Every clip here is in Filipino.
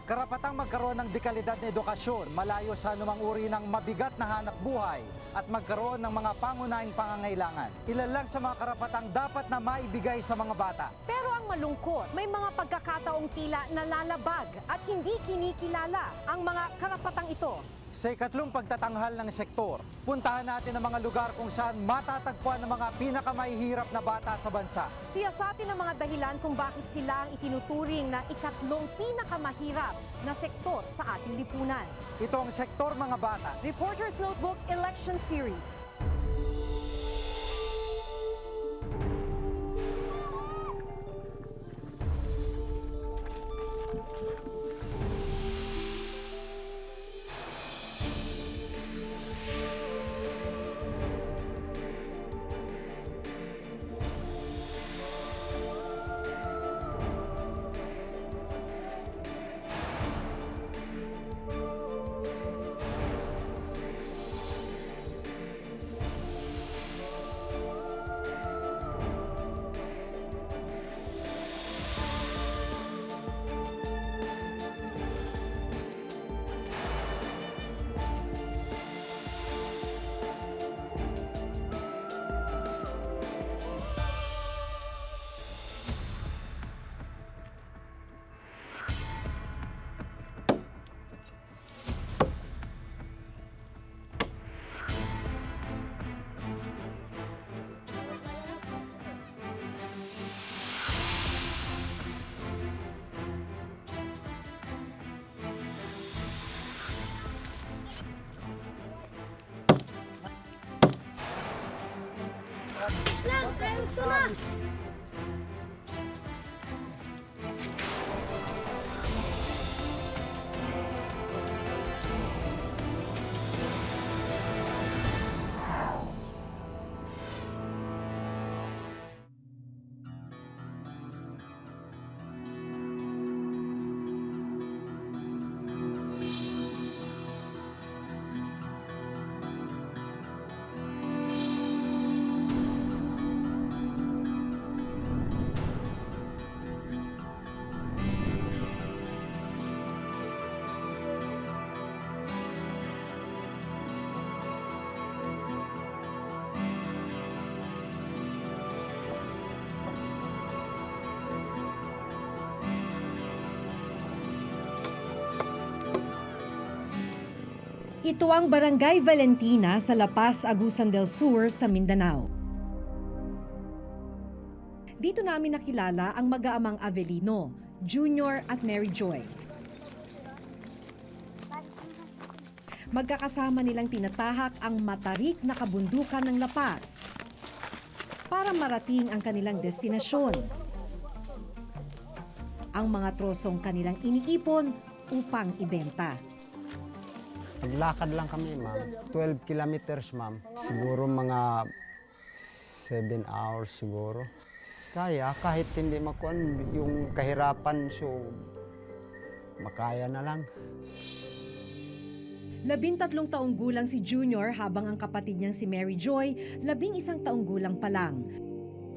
Karapatang magkaroon ng dekalidad na edukasyon, malayo sa anumang uri ng mabigat na hanap buhay at magkaroon ng mga pangunahing pangangailangan. Ilan lang sa mga karapatang dapat na maibigay sa mga bata. Pero ang malungkot, may mga pagkakataong tila nalalabag at hindi kinikilala ang mga karapatang ito. Sa ikatlong pagtatanghal ng sektor, puntahan natin ang mga lugar kung saan matatagpuan ang mga pinakamahihirap na bata sa bansa. Siyasatin ang mga dahilan kung bakit sila ang itinuturing na ikatlong pinakamahirap na sektor sa ating lipunan. Ito ang Sektor Mga Bata. Reporter's Notebook Election Series. Lang, kayo ito na! Ito ang Barangay Valentina sa La Paz, Agusan del Sur sa Mindanao. Dito namin nakilala ang mag-aamang Avelino, Junior at Mary Joy. Magkakasama nilang tinatahak ang matarik na kabundukan ng La Paz para marating ang kanilang destinasyon. Ang mga trosong kanilang iniipon upang ibenta. Naglakad lang kami, ma'am. 12 kilometers, ma'am. Siguro mga 7 hours siguro. Kaya kahit hindi makuan yung kahirapan, so makaya na lang. 13 taong gulang si Junior habang ang kapatid niyang si Mary Joy, 11 taong gulang pa lang.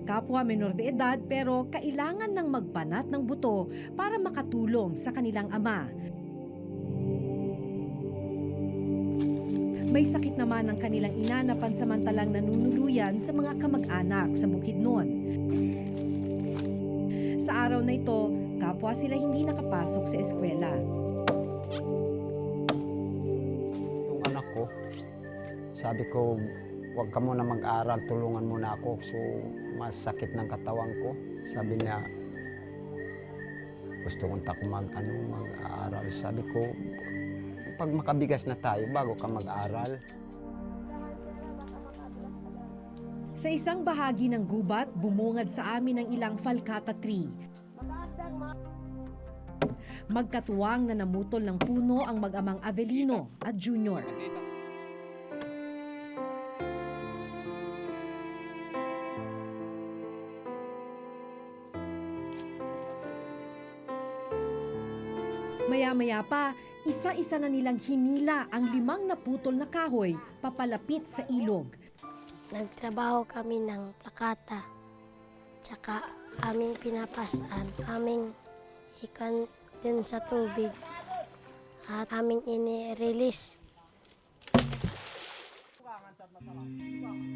Kapwa menor de edad pero kailangan ng magbanat ng buto para makatulong sa kanilang ama. May sakit naman ang kanilang ina na pansamantalang nanunuluyan sa mga kamag-anak sa Bukidnon. Sa araw na ito, kapwa sila hindi nakapasok sa eskwela. Itong anak ko, sabi ko, huwag ka muna mag-aral, tulungan muna ako. So, masakit ng katawan ko. Sabi niya, gusto kong mag-aaral. Sabi ko, pag makabigas na tayo, bago ka mag-aral. Sa isang bahagi ng gubat, bumungad sa amin ang ilang falcata tree. Magkatuwang na namutol ng puno ang mag-amang Avelino at Junior. Maya-maya pa, isa-isa na nilang hinila ang 5 naputol na kahoy papalapit sa ilog. Nagtrabaho kami ng plakata. Tsaka aming pinapasan, aming din sa tubig at aming ini-release.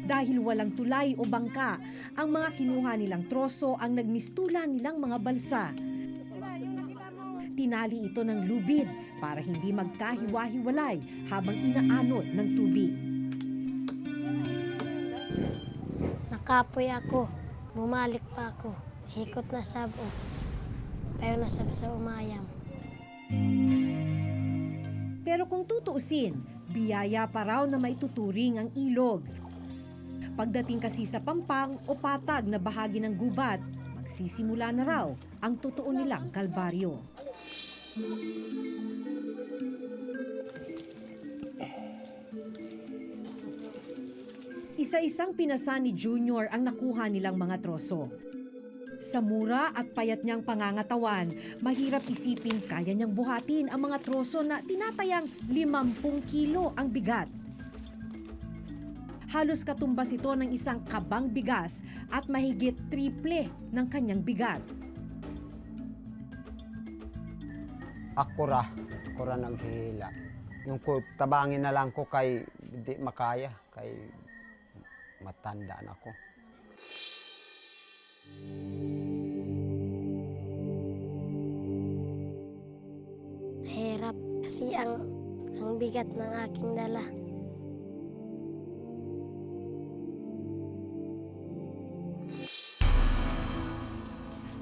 Dahil walang tulay o bangka, ang mga kinuha nilang troso ang nagmistula nilang mga balsa. Tinali ito ng lubid para hindi magkahiwa-hiwalay habang inaanod ng tubig. Nakapoy ako, bumalik pa ako, hikot na sabo, tayo na sa umayam. Pero kung tutuusin, biyaya pa raw na maituturing ang ilog. Pagdating kasi sa pampang o patag na bahagi ng gubat, magsisimula na raw ang totoo nilang kalbaryo. Isa-isang pinasa ni Junior ang nakuha nilang mga troso. Sa mura at payat niyang pangangatawan, mahirap isipin kaya niyang buhatin ang mga troso na tinatayang 50 kilo ang bigat. Halos katumbas ito ng isang kabang bigas at mahigit triple ng kanyang bigat. Akura naghihila. Yung tabangin na lang ko kay di makaya, kay matanda na ako. Mahirap kasi ang bigat ng aking dala.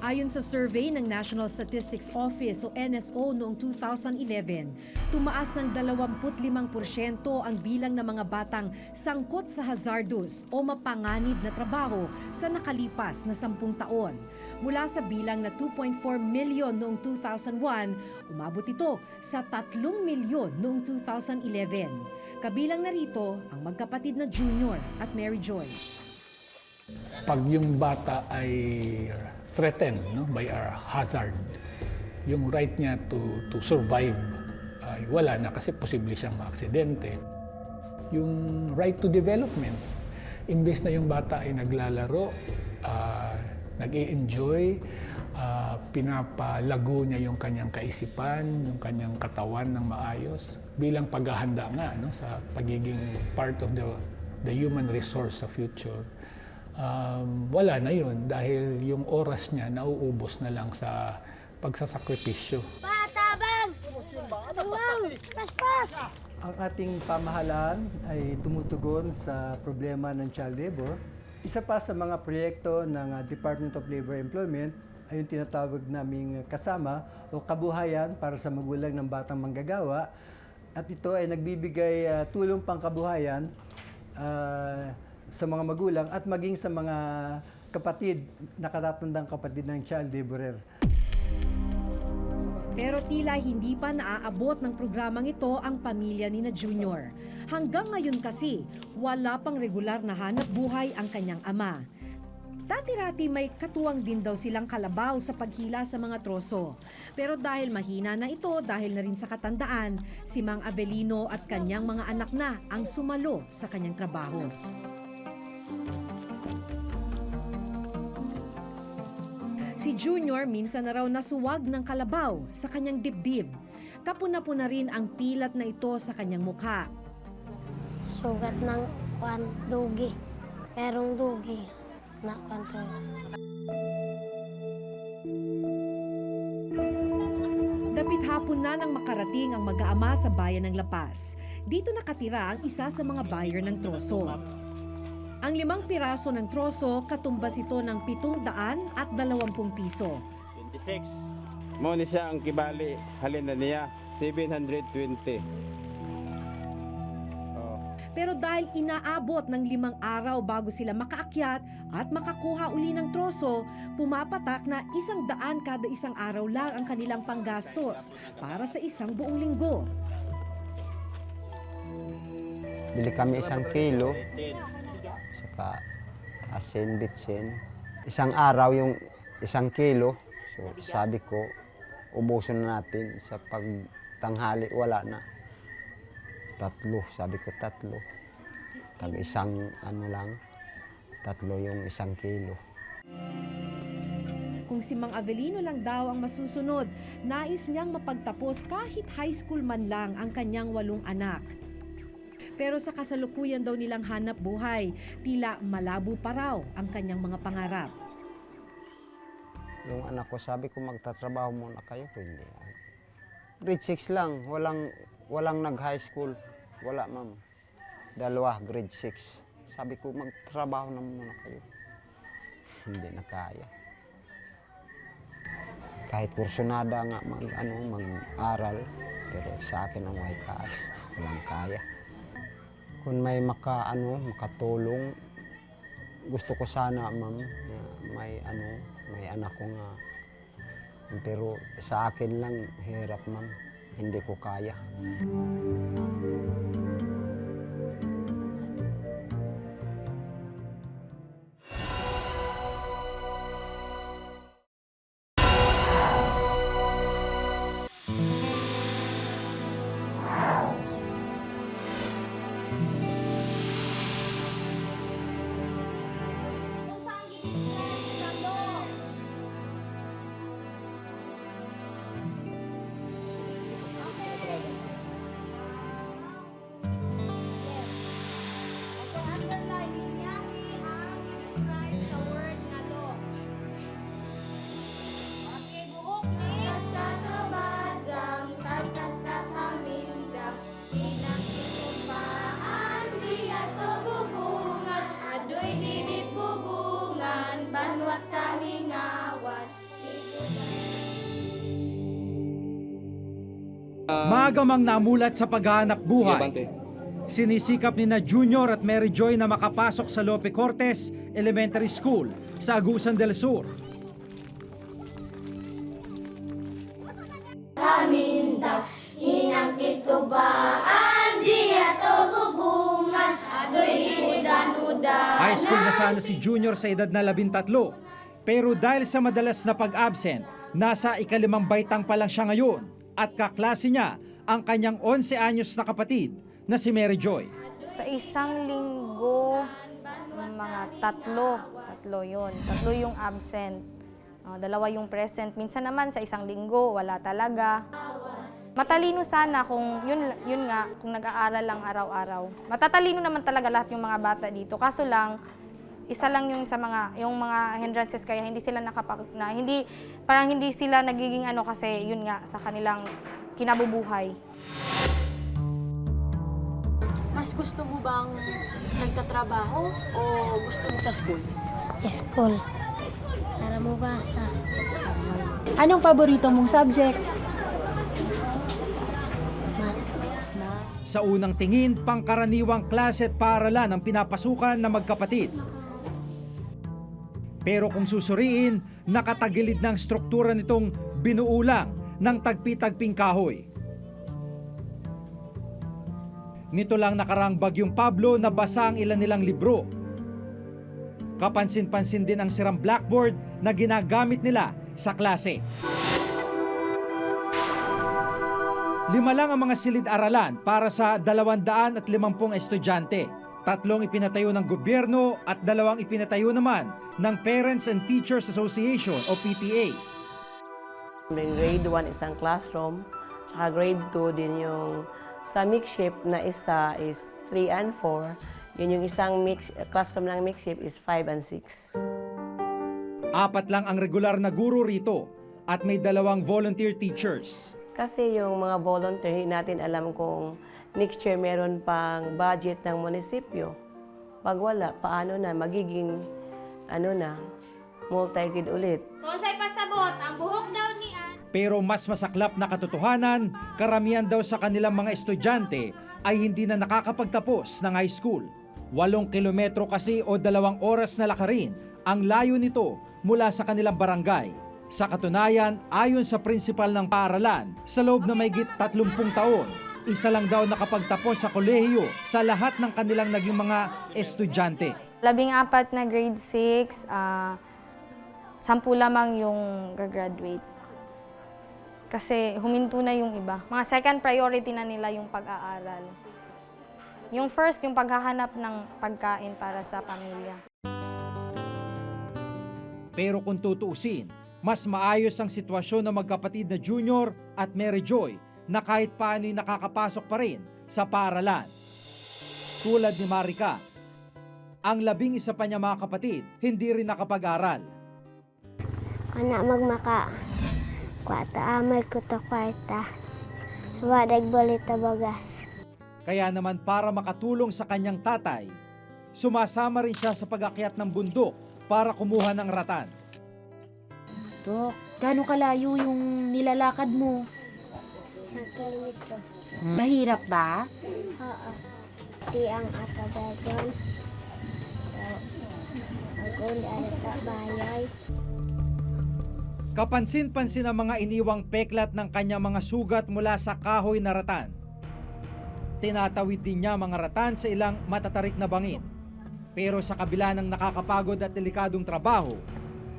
Ayon sa survey ng National Statistics Office o NSO noong 2011, tumaas ng 25% ang bilang ng mga batang sangkot sa hazardous o mapanganib na trabaho sa nakalipas na 10 taon. Mula sa bilang na 2.4 milyon noong 2001, umabot ito sa 3 milyon noong 2011. Kabilang narito ang magkapatid na Junior at Mary Joy. Pag yung bata ay threatened by a hazard, yung right niya to survive ay wala na kasi posible siyang maaksidente. Yung right to development, imbes na yung bata ay naglalaro, nag-i-enjoy, pinapalago niya yung kanyang kaisipan, yung kanyang katawan ng maayos, bilang paghahanda nga sa pagiging part of the human resource sa future. Wala na yun dahil yung oras niya nauubos na lang sa pagsasakripisyo. Patabang! Tabang! Paspas! Ang ating pamahalaan ay tumutugon sa problema ng child labor. Isa pa sa mga proyekto ng Department of Labor and Employment ay yung tinatawag naming kasama o kabuhayan para sa magulang ng batang manggagawa. At ito ay nagbibigay tulong pangkabuhayan sa mga magulang at maging sa mga kapatid, nakatatandang kapatid ng child laborer. Pero tila hindi pa naaabot ng programang ito ang pamilya ni na Junior. Hanggang ngayon kasi, wala pang regular na hanap buhay ang kanyang ama. Dati-rati may katuwang din daw silang kalabaw sa paghila sa mga troso. Pero dahil mahina na ito dahil na rin sa katandaan, si Mang Avelino at kanyang mga anak na ang sumalo sa kanyang trabaho. Si Junior minsan na raw nasuwag ng kalabaw sa kanyang dibdib. Kapuna-puna rin ang pilat na ito sa kanyang mukha. Sugat ng dugi. Perong dugi na kanto. Dapit hapon na nang makarating ang mag-aama sa bayan ng La Paz. Dito nakatira ang isa sa mga buyer ng troso. Ang 5 piraso ng troso, katumbas ito ng 720 piso. 26. Mo ni siya ang kibali, halin na niya, 720. Pero dahil inaabot ng 5 araw bago sila makaakyat at makakuha uli ng troso, pumapatak na 100 kada isang araw lang ang kanilang panggastos para sa isang buong linggo. Bili kami 1 kilo, saka asin, bitsin. Isang araw yung 1 kilo, so sabi ko, ubusin na natin sa pagtanghali, wala na. 3, sabi ko 3. Tag isang lang, 3 yung 1 kilo. Kung Kung si Mang Avelino lang daw ang masusunod, nais niyang mapagtapos kahit high school man lang ang kanyang 8 anak. Pero sa kasalukuyan daw nilang hanap buhay, tila malabo pa raw ang kanyang mga pangarap. Yung anak ko, sabi ko magtatrabaho muna kayo. Hindi. Grade 6 lang, walang nag-high school. Wala, ma'am. 2, grade 6. Sabi ko magtrabaho na muna kayo. Hindi na kaya. Kahit kursunada nga mag-aral, pero sa akin ang may cash, walang kaya. Kung may makatulong, gusto ko sana, ma'am, may anak ko nga. Pero sa akin lang, hirap, ma'am. Hindi ko kaya. Maagamang namulat sa paghahanap buhay. Sinisikap ni na Junior at Mary Joy na makapasok sa Lope Cortes Elementary School sa Agusan del Sur. High school na sana si Junior sa edad na 13, pero dahil sa madalas na pag-absent, nasa ika-5 baitang pa lang siya ngayon at kaklase niya ang kanyang 11 anyos na kapatid na si Mary Joy. Sa isang linggo, mga tatlo yun. 3 yung absent, 2 yung present. Minsan naman sa isang linggo, wala talaga. Matalino sana kung yun nga, kung nag-aaral lang araw-araw. Matatalino naman talaga lahat yung mga bata dito. Kaso lang, isa lang yung sa yung mga hindrances kaya hindi sila parang hindi sila nagiging kasi yun nga sa kanilang kinabubuhay. Mas gusto mo bang nagtatrabaho o gusto mo sa school? School. Para mabasa. Anong paborito mong subject? Sa unang tingin, pangkaraniwang klase at paaralan ang pinapasukan ng magkapatid. Pero kung susuriin, nakatagilid ng struktura nitong binuulang ng tagpi-tagping kahoy. Nito lang nakaraang bagyong Pablo na basa ang ilan nilang libro. Kapansin-pansin din ang sirang blackboard na ginagamit nila sa klase. 5 lang ang mga silid-aralan para sa 250 estudyante. 3 ipinatayo ng gobyerno at 2 ipinatayo naman ng Parents and Teachers Association o PTA. Yung grade 1 isang classroom, saka grade 2 din yung sa makeshift na isa is 3 and 4. Yun yung isang classroom ng makeshift is 5 and 6. 4 lang ang regular na guro rito at may 2 volunteer teachers. Kasi yung mga volunteer, hindi natin alam kung next year meron pang budget ng munisipyo. Pag wala, paano na, magiging multi-grade ulit. Konsay pasabot, ang buhok daw ni Pero mas masaklap na katotohanan, karamihan daw sa kanilang mga estudyante ay hindi na nakakapagtapos ng high school. 8 kilometro kasi o 2 oras na lakarin ang layo nito mula sa kanilang barangay. Sa katunayan, ayon sa prinsipal ng paaralan, sa loob na mahigit 30 taon, isa lang daw nakapagtapos sa kolehiyo sa lahat ng kanilang naging mga estudyante. 14 na grade 6, 10 lamang yung gagraduate. Kasi huminto na yung iba. Mga second priority na nila yung pag-aaral. Yung first, yung paghahanap ng pagkain para sa pamilya. Pero kung tutuusin, Mas maayos ang sitwasyon ng magkapatid na Junior at Mary Joy na kahit paano'y nakakapasok pa rin sa paaralan. Tulad ni Marika, ang 11 pa niya mga kapatid hindi rin nakapag-aral. Anak magmaka. Kwata amay ko ta kwarta. Wadag balita bagas. Kaya naman para makatulong sa kanyang tatay, sumasama rin siya sa pag-akyat ng bundok para kumuha ng ratan. Dok, gaano kalayo yung nilalakad mo? Sa kilometro. Mahirap ba? Oo. Di ang atabagon. Agul at bayay. Kapansin-pansin ang mga iniwang peklat ng kanyang mga sugat mula sa kahoy na ratan. Tinatawid din niya mga ratan sa ilang matatarik na bangin. Pero sa kabila ng nakakapagod at delikadong trabaho,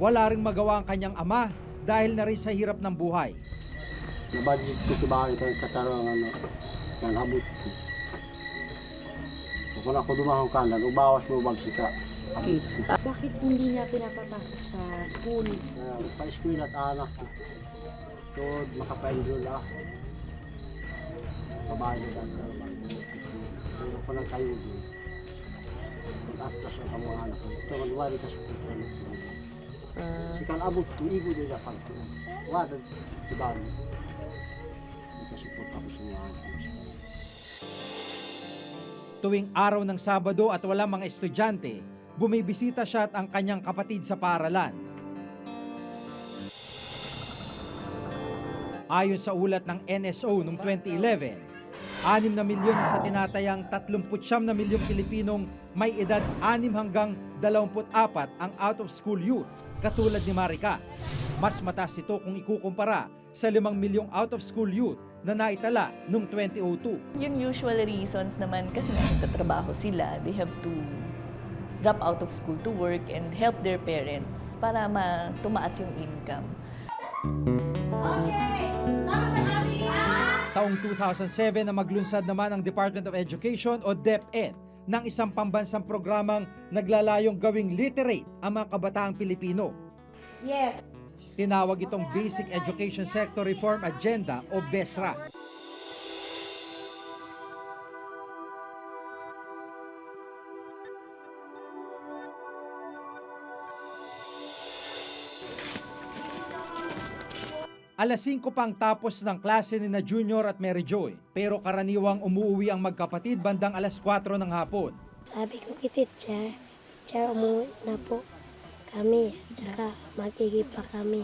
wala ring magawa ang kanyang ama dahil na rin sa hirap ng buhay. Nabadjit ko sa bahay ito sa karong ng habot ko. Kung ako dumahong kanan, ubawas mo bagsika. Bakit hindi niya pinapapasok sa school? Pa-school at anak ko. So, makapaenroll ako. Babae na dahil sa babae. Pero ko lang kayo din. Mag-atlas ang mga anak ko. Ito, manuwari ka sa kumpanya. Ikan abot ko, igo din dapat ko. Wala, si Bani. Ito support ako sa mga anak ko. Tuwing araw ng Sabado at walang mga estudyante, bumibisita siya at ang kanyang kapatid sa paaralan. Ayon sa ulat ng NSO noong 2011, 6 na milyon sa tinatayang 39 na milyong Pilipinong may edad 6 hanggang 24 ang out-of-school youth, katulad ni Marika. Mas mataas ito kung ikukumpara sa 5 milyong out-of-school youth na naitala noong 2002. Yung usual reasons naman kasi nga nagtatrabaho sila, they have to drop out of school to work and help their parents para tumaas yung income. Taong 2007 na maglunsad naman ang Department of Education o DepEd ng isang pambansang programang naglalayong gawing literate ang mga kabataang Pilipino. Yes. Tinawag itong Basic Education Sector Reform Agenda o BESRA. Alas 5 pang tapos ng klase ni na Junior at Mary Joy, pero karaniwang umuwi ang magkapatid bandang alas 4 ng hapon. Sabi ko kay teacher, umuwi na po kami, tsaka magiging pa kami.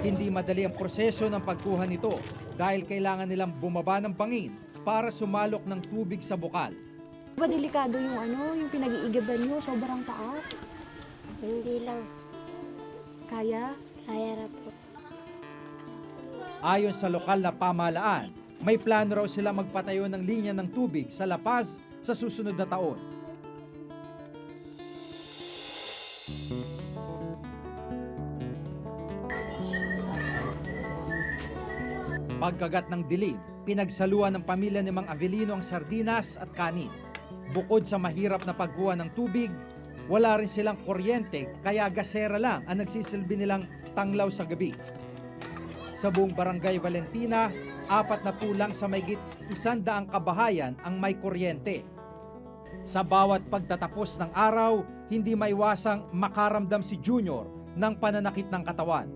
Hindi madali ang proseso ng pagkuha nito dahil kailangan nilang bumaba ng bangin para sumalok ng tubig sa bukal. Ba delikado yung pinag-iigaban nyo? Sobrang taas. Hindi lang, Kaya? kaya na po. Ayon sa lokal na pamahalaan, may plano raw sila magpatayo ng linya ng tubig sa La Paz sa susunod na taon. Pagkagat ng dilim, pinagsaluan ng pamilya ni Mang Avelino ang sardinas at kanin. Bukod sa mahirap na pagkuha ng tubig, wala rin silang kuryente kaya gasera lang ang nagsisilbi nilang tanglaw sa gabi. Sa buong barangay Valentina, 4 na pulang sa mahigit 100 kabahayan ang may kuryente. Sa bawat pagtatapos ng araw, hindi maiwasang makaramdam si Junior ng pananakit ng katawan.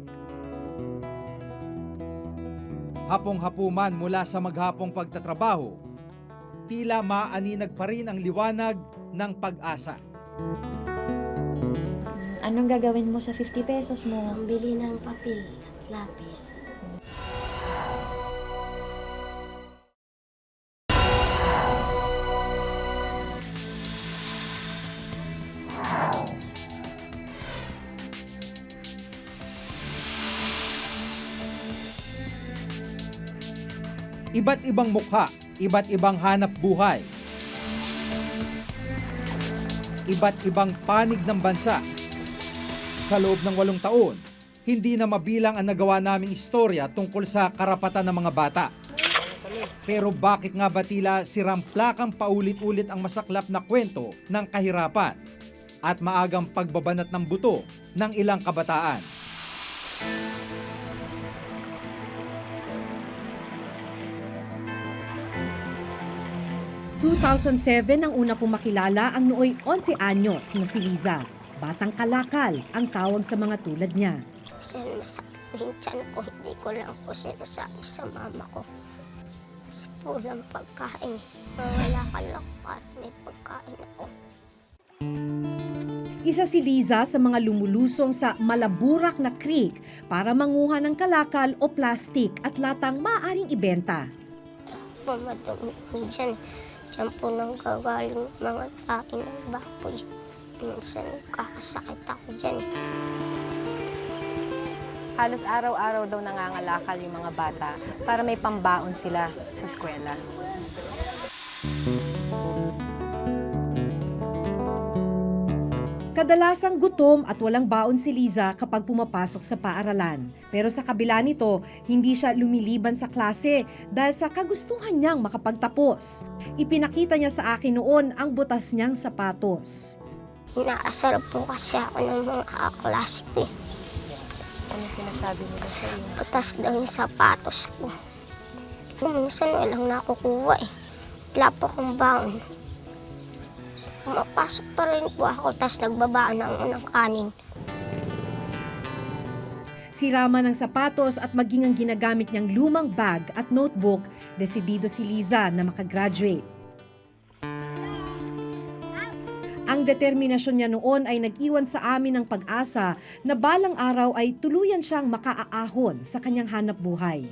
Hapong-hapuman mula sa maghapong pagtatrabaho, tila maaninag pa rin ang liwanag ng pag-asa. Anong gagawin mo sa 50 pesos mo? Bili ng papel, lapis. Iba't ibang mukha, iba't ibang hanap buhay. Iba't ibang panig ng bansa. Sa loob ng 8 taon, hindi na mabilang ang nagawa naming istorya tungkol sa karapatan ng mga bata. Pero bakit nga ba tila siramplakang paulit-ulit ang masaklap na kwento ng kahirapan at maagang pagbabanat ng buto ng ilang kabataan. Noong 2007 ang una kong makilala ang nooy 11 anyos na si Liza. Batang kalakal ang tawag sa mga tulad niya. Kasi masakit po yung tiyan ko, hindi ko lang po sinasabi sa mama ko. Kasi po lang pagkain. Wala ka lang pa, may pagkain ako. Isa si Liza sa mga lumulusong sa Malaburak na creek para manguha ng kalakal o plastik at latang maaaring ibenta. Mamadumi po dyan. Diyan po nang gagaling mga kain ng baboy. Minsan kakasakit ako dyan. Halos araw-araw daw nangangalakal yung mga bata para may pambaon sila sa eskwela. Kadalasang gutom at walang baon si Liza kapag pumapasok sa paaralan. Pero sa kabila nito, hindi siya lumiliban sa klase dahil sa kagustuhan niyang makapagtapos. Ipinakita niya sa akin noon ang butas niyang sapatos. Inaasar po kasi ako ng mga kaklase ko. Ano sinasabi nila sa iyo? Butas daw yung sapatos ko. Minsan walang nakukuha eh. Wala po akong baon. Pumapasok pa rin po ako, tapos nagbabaan ng kanin. Sira man ng sapatos at maging ang ginagamit niyang lumang bag at notebook, desidido si Liza na makagraduate. Ang determinasyon niya noon ay nag-iwan sa amin ng pag-asa na balang araw ay tuluyan siyang makaaahon sa kanyang hanap buhay.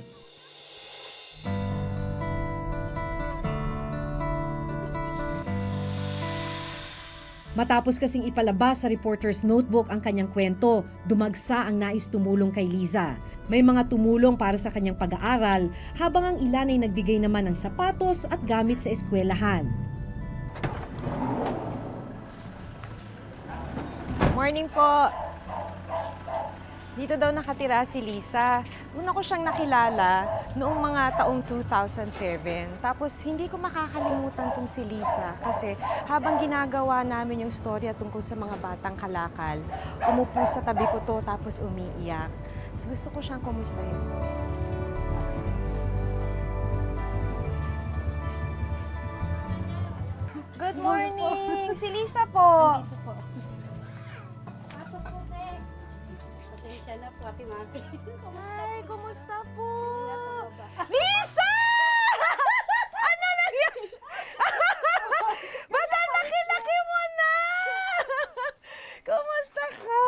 Matapos kasing ipalabas sa reporter's notebook ang kanyang kwento, dumagsa ang nais tumulong kay Liza. May mga tumulong para sa kanyang pag-aaral, habang ang ilan ay nagbigay naman ng sapatos at gamit sa eskwelahan. Morning po. Dito daw nakatira si Liza. Una ko siyang nakilala noong mga taong 2007. Tapos hindi ko makakalimutan tong si Liza kasi habang ginagawa namin yung storya tungkol sa mga batang kalakal, umupo sa tabi ko to tapos umiiyak. Tapos gusto ko siyang kumustahin. Good morning! Si Liza po. Ay, kumusta po? Lisa! Ano lang yan? Ba't ang laki-laki mo na? Kumusta ka?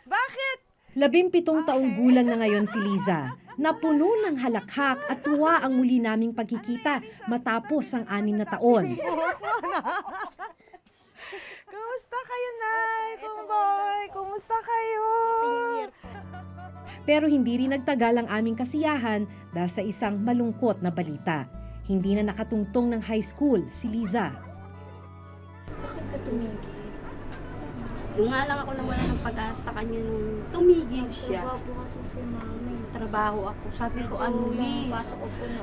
Bakit? 17 taong gulang na ngayon si Liza. Napuno ng halakhak at tuwa ang muli naming pagkikita matapos ang 6 na taon. Kumusta kayo, Nay? Kumboy, kumusta kayo? Pero hindi rin nagtagal ang aming kasiyahan dahil sa isang malungkot na balita. Hindi na nakatungtong ng high school si Liza. Bakit ka tumigil? Yung nga lang ako nawala ng pag-asa sa kanya nung tumigil siya. Trabaho po kasi si mami. Trabaho ako. Sabi ko, ano, Liz? Pasok ko po na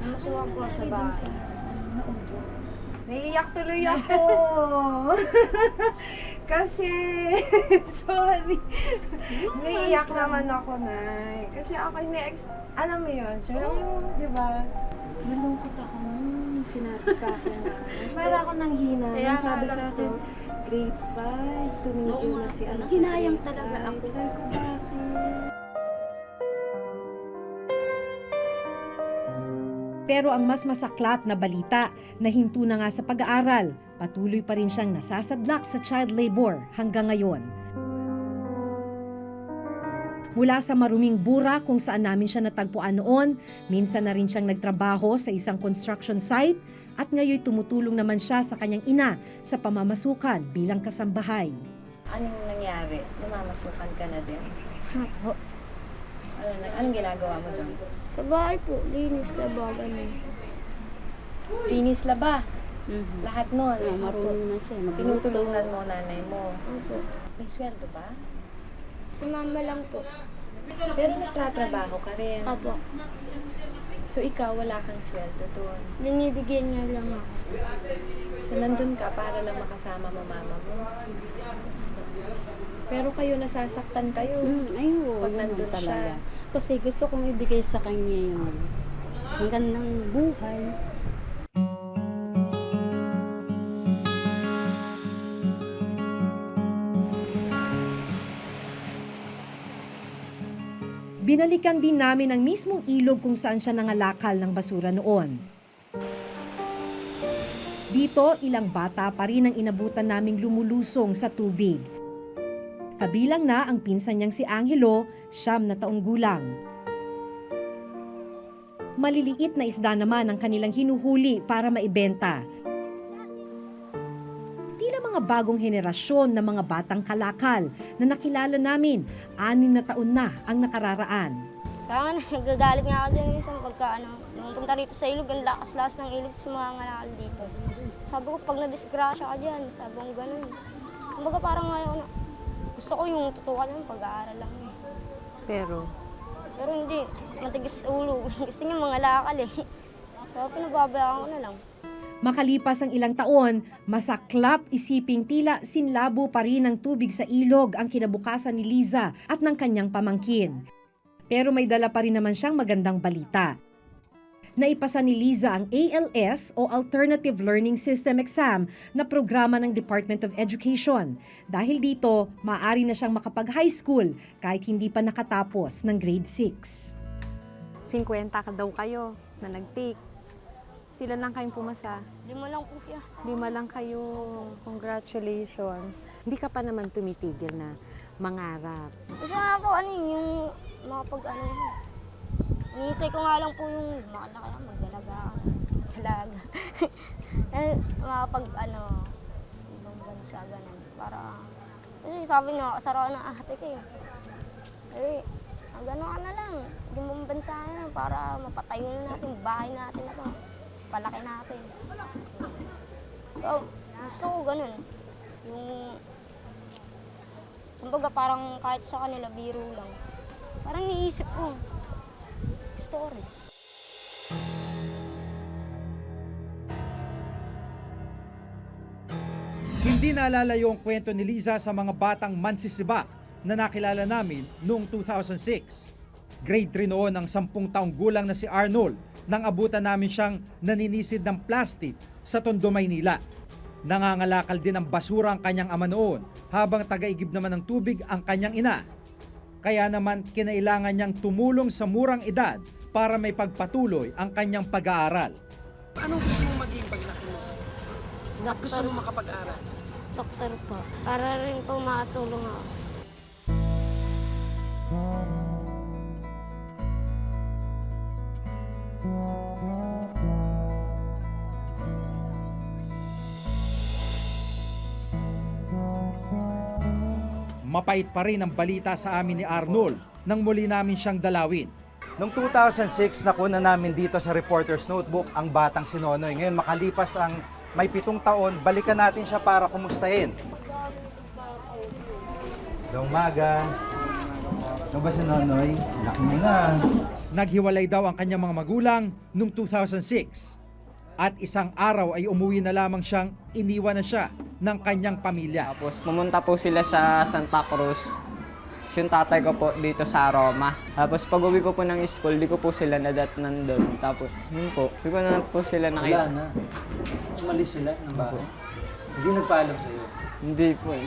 masuwag po sa bahay. Naiiyak tuloy ako. Kasi, sorry. Naiiyak naman ako, Nay. Kasi ako, alam mo yun, sir, di ba? Nalungkot ako nung sinabi sa akin na. Para ako nang hina. Kaya Nung sabi nga sa lang akin, grade 5, tumigil na si ano. Hinayang sa grade talaga 5. ako. Sabi ko, bakit? Pero ang mas masaklap na balita, nahinto na nga sa pag-aaral. Patuloy pa rin siyang nasasadlak sa child labor hanggang ngayon. Mula sa maruming bura kung saan namin siya natagpuan noon, minsan na rin siyang nagtrabaho sa isang construction site at ngayon tumutulong naman siya sa kanyang ina sa pamamasukan bilang kasambahay. Anong nangyari? Namamasukan ka na din? Hapo. Anong ginagawa mo doon? Sa bahay po, linis laba, ganun. Linis laba? Lahat nun? Marunong na siya. Tinutulungan mo nanay mo? Opo. May sweldo ba? Si mama lang po. Pero nagtatrabaho ka rin. Opo. So ikaw, wala kang sweldo doon? Binibigyan niya lang ako. So, nandun ka para lang makasama mo mama mo. Pero kayo, nasasaktan kayo Ayun, pag nandun siya. Kasi gusto kong ibigay sa kanya yung magandang buhay. Binalikan din namin ang mismong ilog kung saan siya nangalakal ng basura noon. Dito, ilang bata pa rin ang inabutan naming lumulusong sa tubig. Kabilang na ang pinsan niyang si Angelo, 9 na taong gulang. Maliliit na isda naman ang kanilang hinuhuli para maibenta. Tila mga bagong henerasyon ng mga batang kalakal na nakilala namin, 6 na taon na ang nakararaan. Kaya nga, nagagalit nga ako dyan isang nung punta rito sa ilog, ang lakas-lakas ng ilog sa mga ngalakal dito. Sabi ko, pag nadisgrasya ka dyan, sabi ko ganun. Kumbaga parang ngayon, gusto ko yung tutukan yung pag-aaral lang eh. Pero hindi, matigas ulo. Gusto niya mga lakal eh. Kaya pinababayaan ko na lang. Makalipas ang ilang taon, masaklap isiping tila sinlabo pa rin ng tubig sa ilog ang kinabukasan ni Liza at ng kanyang pamangkin. Pero may dala pa rin naman siyang magandang balita. Naipasa ni Liza ang ALS o Alternative Learning System exam na programa ng Department of Education. Dahil dito, maaari na siyang makapag-high school kahit hindi pa nakatapos ng grade 6. 50 ka daw kayo na nag-take. Sila lang kayong pumasa. 5 lang po kaya. 5 lang kayo. Congratulations. Hindi ka pa naman tumitigil na mangarap. Kasi nga po, yung hinihintay ko nga lang po yung makalaki na magdalaga ako. Dalaga. Ibang bansa, ganun. Para, kasi sabi niya, kasarawan ng ate ko gano'n ka na lang. Ibang bansa na lang para mapatayo na natin, bahay natin na to. Palaki natin. So, gusto ko ganun. Kumbaga parang kahit sa kanila, biro lang. Parang niisip ko, story. Hindi naalalayo ang kwento ni Liza sa mga batang mansisibak na nakilala namin noong 2006. Grade 3 noon ang 10 taong gulang na si Arnold nang abutan namin siyang naninisid ng plastic sa Tondo, Maynila. Nangangalakal din ng basura ang kanyang ama noon habang tagaigib naman ng tubig ang kanyang ina. Kaya naman kinailangan niyang tumulong sa murang edad para may pagpatuloy ang kanyang pag-aaral. Anong gusto mong maging paglaki mo? Gusto mo makapag-aral? Doktor po. Para rin po makatulong ako. Mapait pa rin ang balita sa amin ni Arnold nang muli namin siyang dalawin. Noong 2006, nakuna namin dito sa Reporter's Notebook ang batang si Nonoy. Ngayon makalipas ang may 7 taon, balikan natin siya para kumustahin. Umaga. Ano ba si Nonoy? Laki mo na. Naghiwalay daw ang kanyang mga magulang noong 2006. At isang araw ay umuwi na lamang siyang iniwan na siya ng kanyang pamilya. Tapos pumunta po sila sa Santa Cruz. Yung tatay ko po dito sa Roma. Tapos pag uwi ko po ng school, di ko po sila nadatnan doon. Tapos yun po, di ko na po sila nakita. Wala na. Umalis sila ng bahay. Hindi nagpaalam sa iyo. Hindi po eh.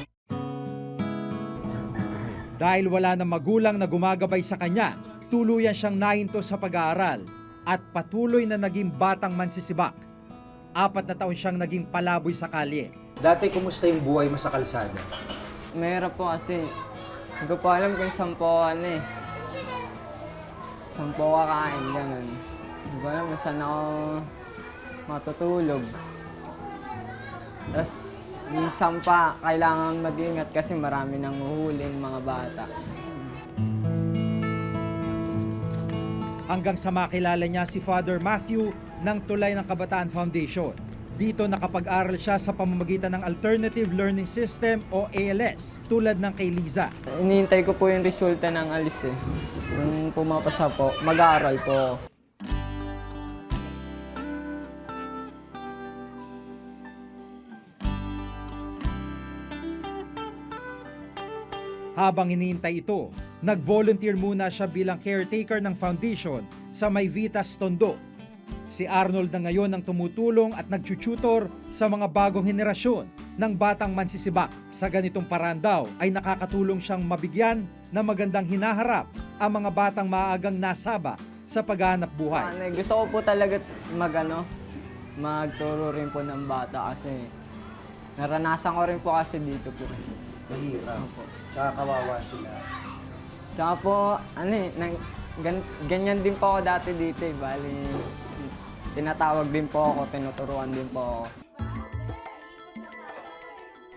Dahil wala na magulang na gumagabay sa kanya, tuluyan siyang nahinto sa pag-aaral at patuloy na naging batang mansisibak. 4 na taon siyang naging palaboy sa kalye. Dati, kumusta yung buhay mo sa kalsada? Mahirap po kasi hindi ko po alam kung saan po saan po kakain, gano'n. Hindi ko alam kung saan ako matutulog. Tapos minsan pa kailangan mag-ingat kasi marami nang huhuling mga bata. Hanggang sa makilala niya si Father Matthew ng Tulay ng Kabataan Foundation. Dito nakapag-aral siya sa pamamagitan ng Alternative Learning System o ALS, tulad ng kay Liza. Inihintay ko po yung resulta ng ALS eh. Nung pumapasa po, mag-aaral po. Habang hinihintay ito, nag-volunteer muna siya bilang caretaker ng foundation sa May Vitas, Tondo. Si Arnold na ngayon ang tumutulong at nagtututor sa mga bagong henerasyon ng batang mansisibak. Sa ganitong paraan daw ay nakakatulong siyang mabigyan ng magandang hinaharap ang mga batang maagang nasaba sa paghahanap buhay. Gusto ko po talaga magturo rin po ng bata kasi naranasan ko rin po kasi dito po. Mahirap. Tsaka kawawa sila. Tsaka po, ganyan din po ako dati dito eh. Bali, tinatawag din po ako, tinuturuan din po ako.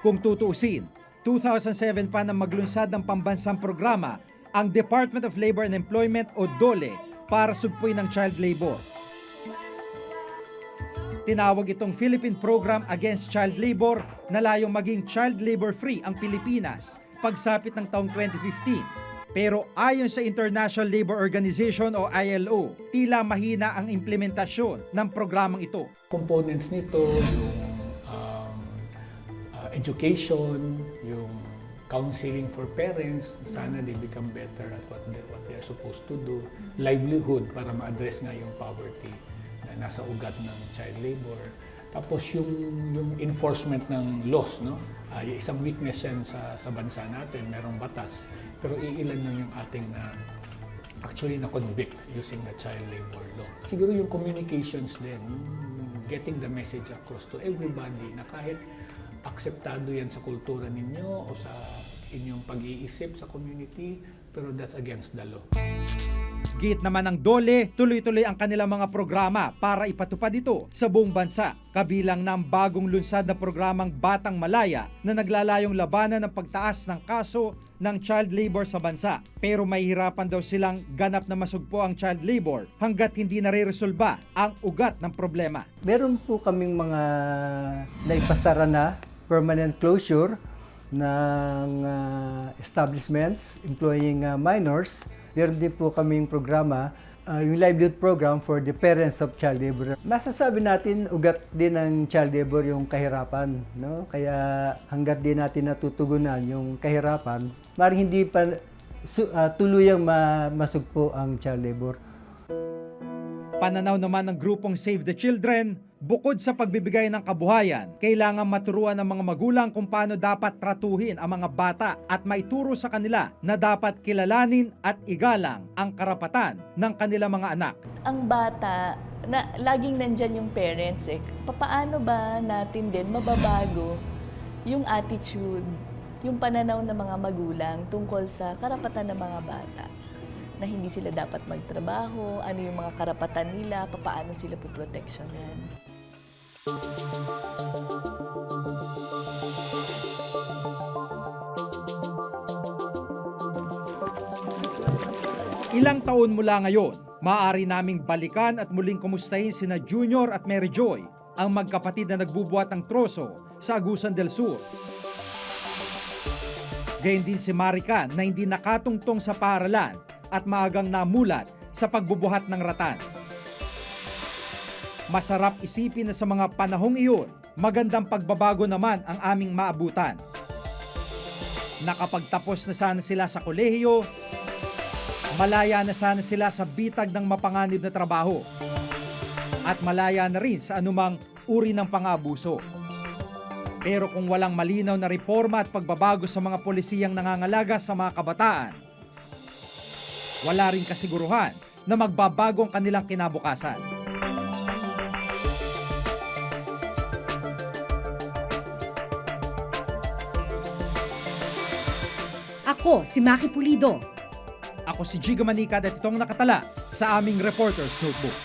Kung tutuusin, 2007 pa nang maglunsad ng pambansang programa ang Department of Labor and Employment o DOLE para sugpuin ng child labor. Tinawag itong Philippine Program Against Child Labor na layong maging child labor-free ang Pilipinas pagsapit ng taong 2015. Pero ayon sa International Labor Organization o ILO, tila mahina ang implementasyon ng programang ito. Components nito, yung education, yung counseling for parents, sana they become better at what they're supposed to do. Livelihood, para ma-address nga yung poverty na nasa ugat ng child labor. Tapos yung enforcement ng laws, no? Yung isang weakness yan sa bansa natin, merong batas. Pero iilan lang yung ating actually na-convict using the child labor law. Siguro yung communications din, getting the message across to everybody na kahit akseptado yan sa kultura ninyo o sa inyong pag-iisip sa community, pero that's against the law. Git naman ng DOLE, tuloy-tuloy ang kanilang mga programa para ipatupad ito sa buong bansa. Kabilang ng bagong lunsad na programang Batang Malaya na naglalayong labanan ng pagtaas ng kaso ng child labor sa bansa. Pero mahihirapan daw silang ganap na masugpo ang child labor hanggat hindi nare-resolba ang ugat ng problema. Meron po kaming mga naipasara na permanent closure ng establishments employing minors. Meron din po kaming programa, yung livelihood program for the parents of child labor. Masasabi natin, ugat din ng child labor yung kahirapan, no? Kaya hanggat din natin natutugunan yung kahirapan, maaaring hindi pa tuluyang masugpo ang child labor. Pananaw naman ng grupong Save the Children, bukod sa pagbibigay ng kabuhayan, kailangan maturuan ng mga magulang kung paano dapat tratuhin ang mga bata at maituro sa kanila na dapat kilalanin at igalang ang karapatan ng kanilang mga anak. Ang bata, na laging nandyan yung parents papaano ba natin din mababago yung attitude, yung pananaw ng mga magulang tungkol sa karapatan ng mga bata? Na hindi sila dapat magtrabaho, ano yung mga karapatan nila, paano sila poproteksyonan. Ilang taon mula ngayon, maaari naming balikan at muling kumustahin sina Junior at Mary Joy, ang magkapatid na nagbubuhat ng troso sa Agusan del Sur. Gayun din si Marican na hindi nakatungtong sa paaralan at maagang namulat sa pagbubuhat ng ratan. Masarap isipin na sa mga panahong iyon, magandang pagbabago naman ang aming maabutan. Nakapagtapos na sana sila sa kolehiyo, malaya na sana sila sa bitag ng mapanganib na trabaho, at malaya na rin sa anumang uri ng pang-aabuso. Pero kung walang malinaw na reforma at pagbabago sa mga polisiyang nangangalaga sa mga kabataan, wala rin kasiguruhan na magbabago ang kanilang kinabukasan. Ako, si Maki Pulido. Ako si Giga Manicad at itong nakatala sa aming Reporter's Notebook.